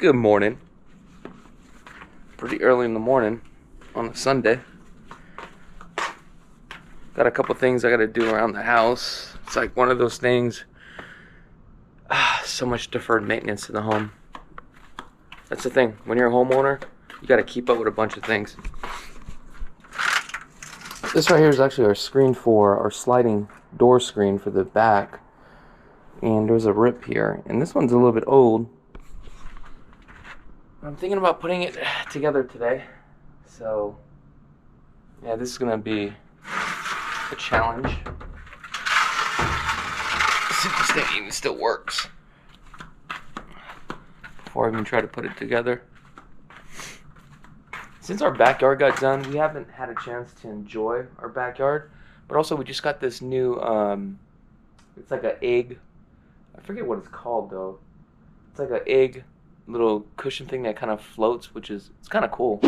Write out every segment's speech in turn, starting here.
Good morning. Pretty early in the morning on a Sunday. Got a couple things I gotta do around the house. It's like one of those things. So much deferred maintenance in the home. That's the thing. When you're a homeowner, you gotta keep up with a bunch of things. This right here is actually our screen for our sliding door screen for the back. And there's a rip here. And this one's a little bit old. I'm thinking about putting it together today. So, yeah, this is gonna be a challenge. See if this thing even still works before I even try to put it together. Since our backyard got done, we haven't had a chance to enjoy our backyard. But also, we just got this new, it's like an egg. I forget what it's called though. It's like an egg little cushion thing that kind of floats, it's kind of cool.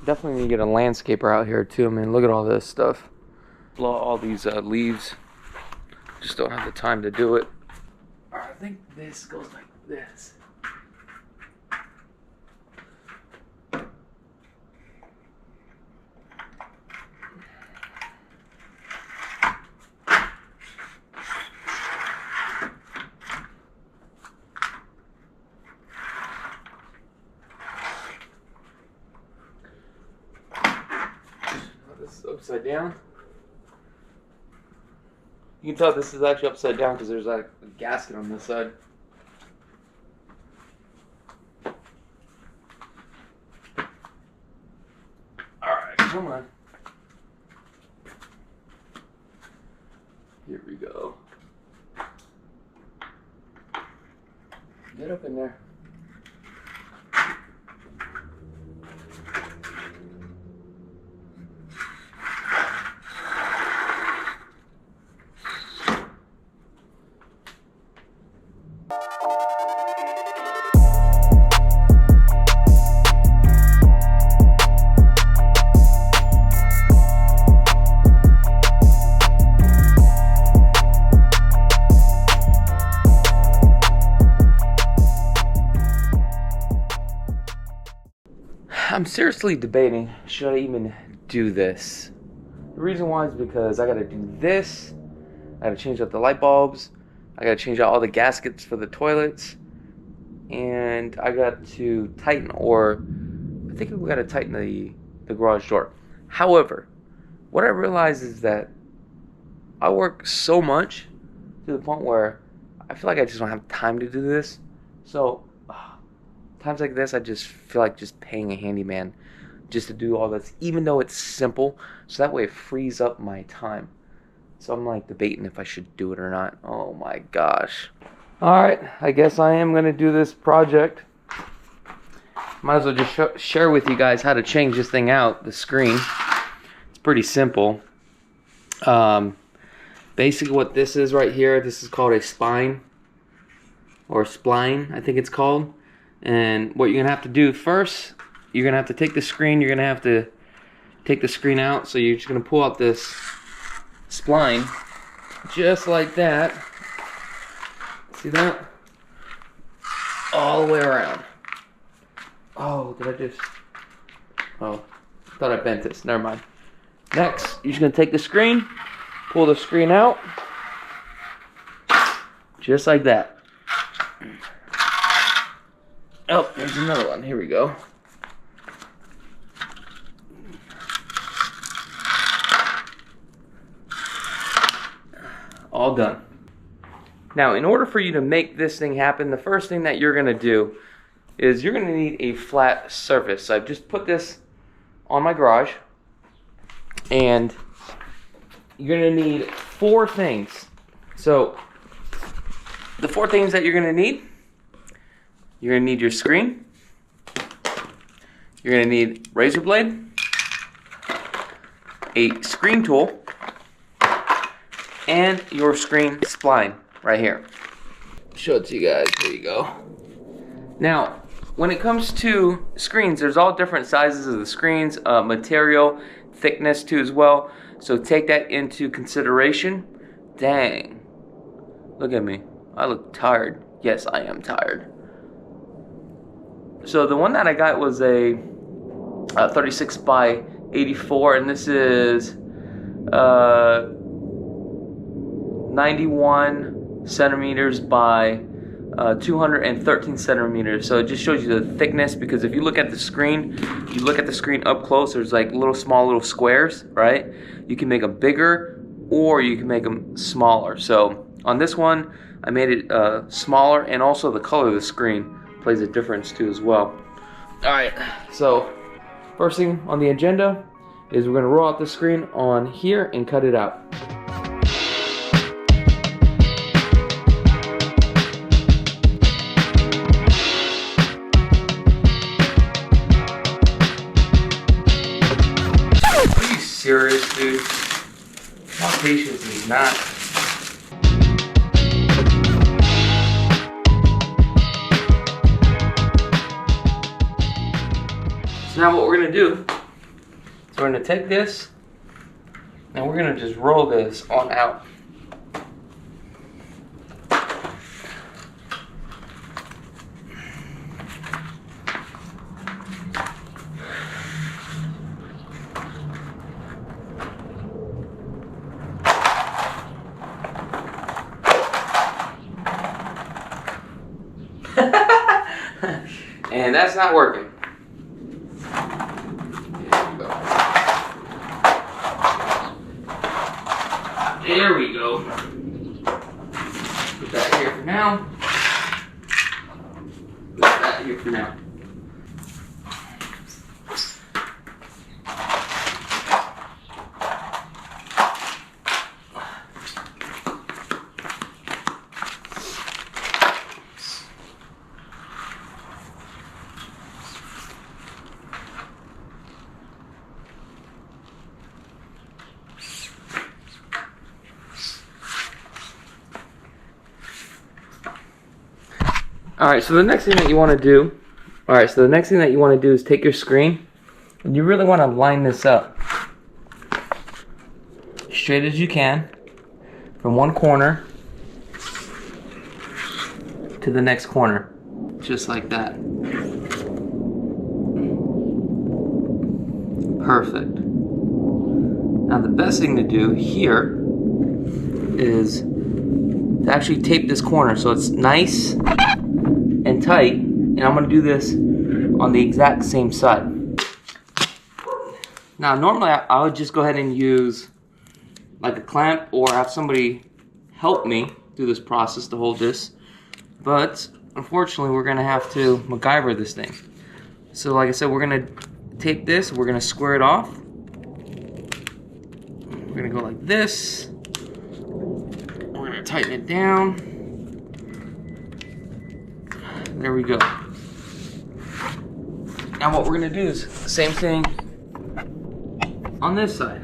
Definitely need to get a landscaper out here too. I mean, look at all this stuff. All these leaves. Just don't have the time to do it. Alright, I think this goes like this. This is upside down. You can tell this is actually upside down because there's like a gasket on this side. Alright, come on. Here we go. Get up in there. I'm seriously debating, should I even do this? The reason why is because I gotta do this, I gotta change out the light bulbs, I gotta change out all the gaskets for the toilets, and I got to tighten, or I think we gotta tighten the garage door. However, what I realize is that I work so much to the point where I feel like I just don't have time to do this. So times like this, I just feel like just paying a handyman just to do all this, even though it's simple, so that way it frees up my time. So I'm like debating if I should do it or not. Oh my gosh. Alright, I guess I am going to do this project. Might as well just share with you guys how to change this thing out, the screen. It's pretty simple. Basically what this is right here, this is called a spine, or spline, I think it's called. And what you're going to have to do first, you're going to have to take the screen, you're going to have to take the screen out. So you're just going to pull out this spline, just like that. See that? All the way around. Oh, did I just... Oh, I thought I bent this. Never mind. Next, you're just going to take the screen, pull the screen out, just like that. Oh, there's another one. Here we go. All done. Now, in order for you to make this thing happen, the first thing that you're going to do is you're going to need a flat surface. So I've just put this on my garage. And you're going to need 4 things. So, the 4 things that you're going to need: you're going to need your screen, you're going to need razor blade, a screen tool, and your screen spline right here. Show it to you guys. There you go. Now, when it comes to screens, there's all different sizes of the screens, material, thickness too as well. So take that into consideration. Dang. Look at me. I look tired. Yes, I am tired. So the one that I got was a 36 by 84, and this is 91 centimeters by 213 centimeters. So it just shows you the thickness, because if you look at the screen, up close, there's like small little squares, right? You can make them bigger or you can make them smaller. So on this one, I made it smaller, and also the color of the screen plays a difference too as well. Alright, so first thing on the agenda is we're going to roll out the screen on here and cut it out. Are you serious, dude? My patience is not. So now what we're going to do is we're going to take this and we're going to just roll this on out. And that's not working. There we go. Put that here for now. Put that here for now. Alright, so the next thing that you want to do, is take your screen, and you really want to line this up straight as you can from one corner to the next corner, just like that. Perfect. Now the best thing to do here is to actually tape this corner so it's nice and tight, and I'm going to do this on the exact same side. Now normally I would just go ahead and use like a clamp or have somebody help me through this process to hold this, but unfortunately we're going to have to MacGyver this thing. So like I said, we're going to tape this, we're going to square it off, we're going to go like this, we're going to tighten it down. There we go. Now what we're going to do is the same thing on this side.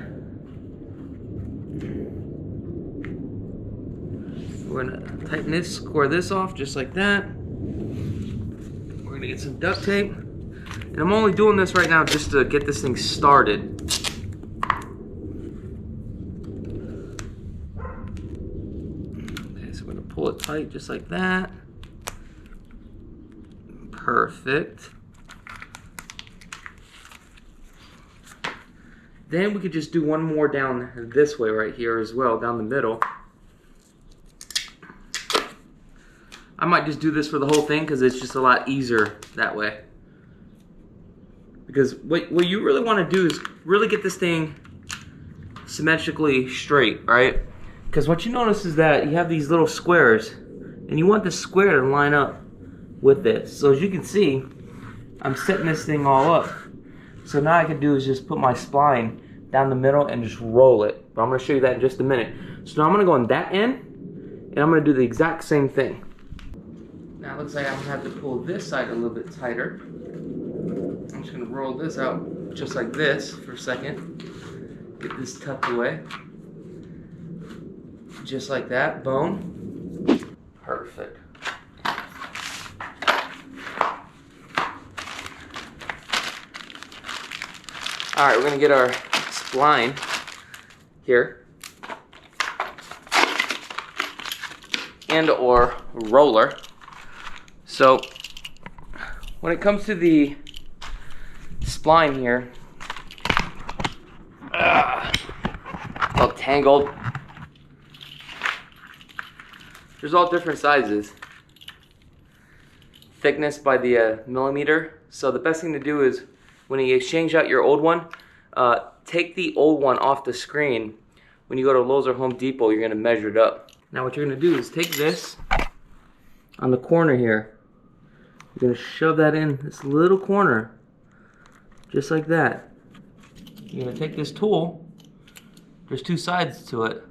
We're going to tighten this, square this off just like that. We're going to get some duct tape. And I'm only doing this right now just to get this thing started. Okay, so we're going to pull it tight just like that. Perfect. Then we could just do one more down this way right here as well, down the middle. I might just do this for the whole thing because it's just a lot easier that way. Because what you really want to do is really get this thing symmetrically straight, right? Because what you notice is that you have these little squares, and you want the square to line up with this. So as you can see, I'm setting this thing all up. So now I can do is just put my spline down the middle and just roll it. But I'm going to show you that in just a minute. So now I'm going to go on that end, and I'm going to do the exact same thing. Now it looks like I'm going to have to pull this side a little bit tighter. I'm just going to roll this out just like this for a second. Get this tucked away. Just like that. Boom. Perfect. Alright, we're going to get our spline here. And or roller. So when it comes to the spline here, all tangled. There's all different sizes. Thickness by the millimeter. So the best thing to do is when you exchange out your old one, take the old one off the screen. When you go to Lowe's or Home Depot, you're gonna measure it up. Now what you're gonna do is take this on the corner here. You're gonna shove that in this little corner, just like that. You're gonna take this tool. There's two sides to it.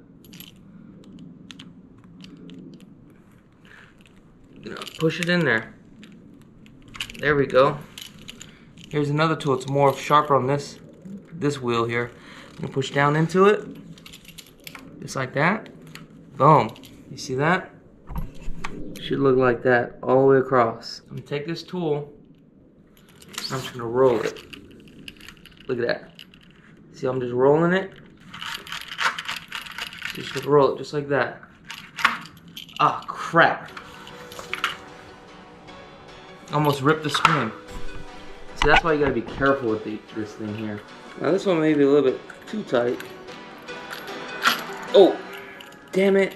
You know, push it in there. There we go. Here's another tool. It's more sharper on this wheel here. You can push down into it, just like that. Boom. You see that? Should look like that all the way across. I'm gonna take this tool. I'm just gonna roll it. Look at that. See, I'm just rolling it. Just gonna roll it just like that. Ah, crap. Almost ripped the screen. So that's why you gotta be careful with this thing here. Now this one may be a little bit too tight. Oh, damn it.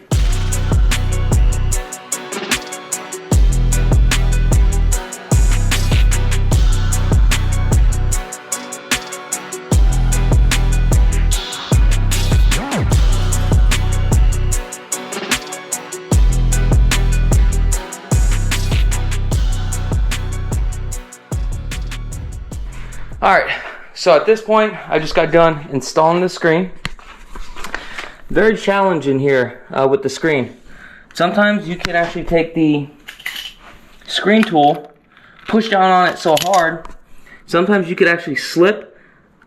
Alright, so at this point, I just got done installing the screen. Very challenging here with the screen. Sometimes you can actually take the screen tool, push down on it so hard, sometimes you could actually slip,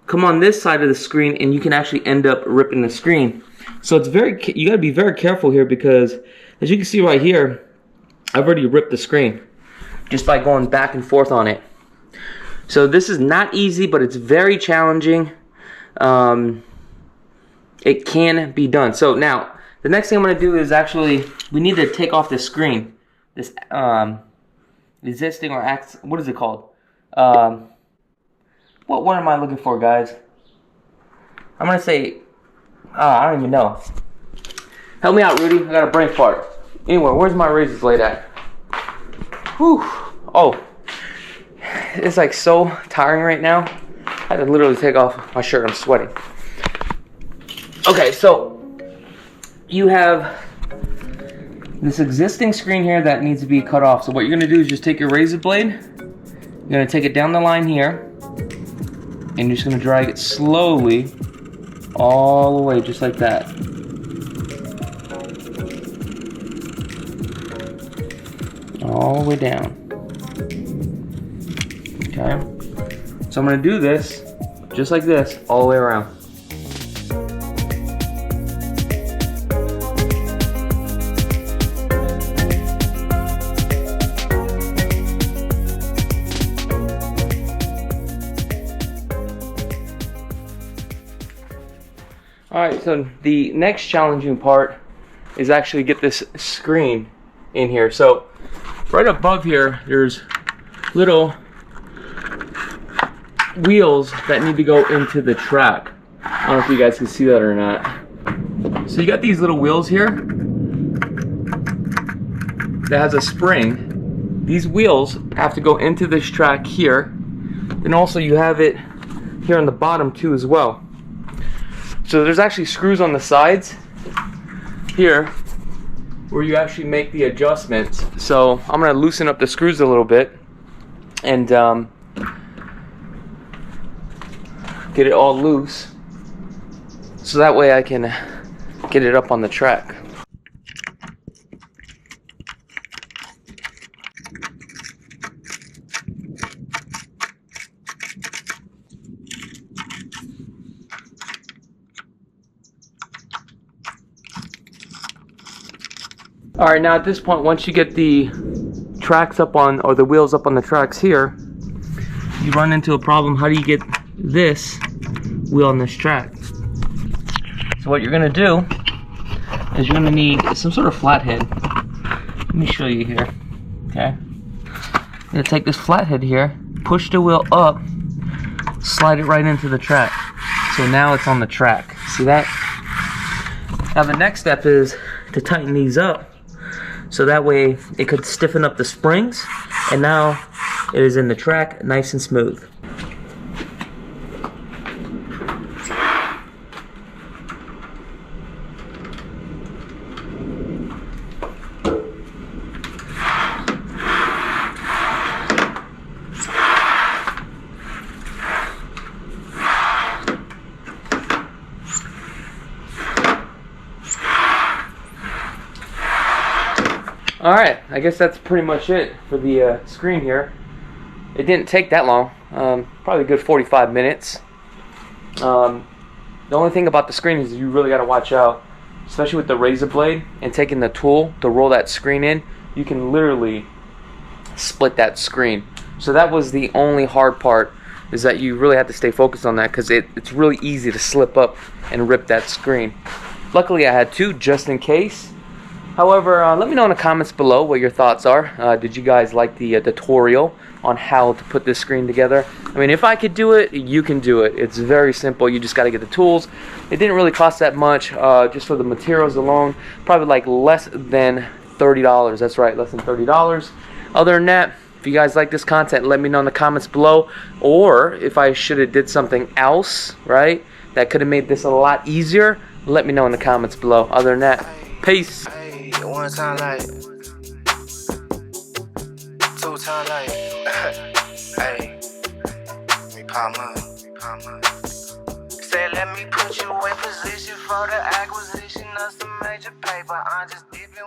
come on this side of the screen, and you can actually end up ripping the screen. So it's you gotta be very careful here because, as you can see right here, I've already ripped the screen just by going back and forth on it. So this is not easy, but it's very challenging. It can be done. So now, the next thing I'm going to do is actually, we need to take off this screen. This existing or what is it called? What am I looking for, guys? I'm going to say, I don't even know. Help me out, Rudy. I got a brain fart. Anyway, where's my razor blade at? Whew. Oh. It's like so tiring right now. I had to literally take off my shirt. I'm sweating. Okay, so you have this existing screen here that needs to be cut off. So what you're gonna do is just take your razor blade. You're gonna take it down the line here, and you're just gonna drag it slowly all the way, just like that. All the way down. Okay, so I'm going to do this just like this all the way around. Alright, so the next challenging part is actually get this screen in here. So right above here, there's little wheels that need to go into the track. I don't know if you guys can see that or not. So you got these little wheels here that has a spring. These wheels have to go into this track here. And also you have it here on the bottom too as well. So there's actually screws on the sides here where you actually make the adjustments. So I'm going to loosen up the screws a little bit and get it all loose, so that way I can get it up on the track. Alright, now at this point, once you get the tracks up on, or the wheels up on the tracks here, you run into a problem. How do you get this wheel on this track? So what you're going to do is you're going to need some sort of flathead. Let me show you here. Okay. gonna take this flathead here, push the wheel up, slide it right into the track. So now it's on the track. See that? Now the next step is to tighten these up so that way it could stiffen up the springs, and now it is in the track nice and smooth. Alright, I guess that's pretty much it for the screen here. It didn't take that long, probably a good 45 minutes. The only thing about the screen is you really got to watch out, especially with the razor blade and taking the tool to roll that screen in. You can literally split that screen. So that was the only hard part, is that you really have to stay focused on that, because it's really easy to slip up and rip that screen. Luckily I had two just in case. However, let me know in the comments below what your thoughts are. Did you guys like the tutorial on how to put this screen together? I mean, if I could do it, you can do it. It's very simple. You just got to get the tools. It didn't really cost that much, just for the materials alone. Probably like less than $30. That's right, less than $30. Other than that, if you guys like this content, let me know in the comments below. Or if I should have did something else, right, that could have made this a lot easier, let me know in the comments below. Other than that, peace. One time like, two time like, hey, me pop up. Say let me put you in position for the acquisition of some major paper. I'm just dipping.